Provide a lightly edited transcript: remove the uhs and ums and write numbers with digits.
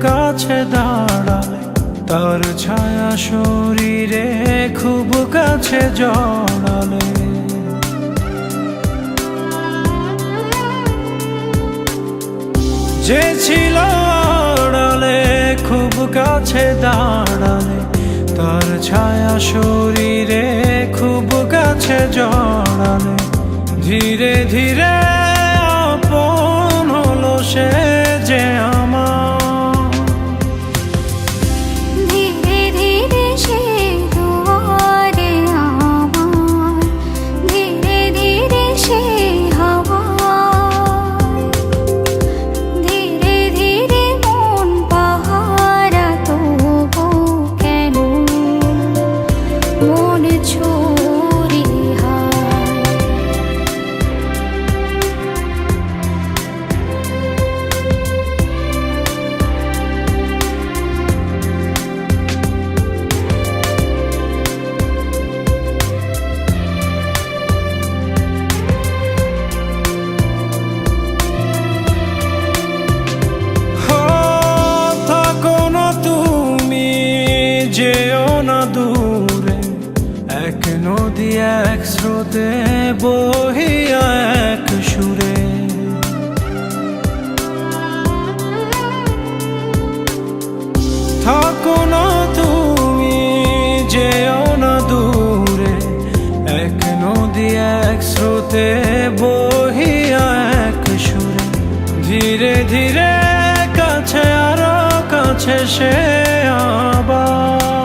কাছে দাঁড়ালে তার ছায়া শরীরে খুব কাছে জড়ালে, যে ছিল আড়ালে খুব কাছে দাঁড়ালে তার ছায়া শরীরে খুব কাছে জড়ালে, ধীরে ধীরে আপন হলো সে যে আমার। যেও না দূরে এক নদী এক স্রোতে বহিয়া এক সুরে, থাকো না তুমি যেও না দূরে এক নদী এক স্রোতে বহিয়া এক সুরে, ধীরে ধীরে কাছে আরো কাছে সে আবার।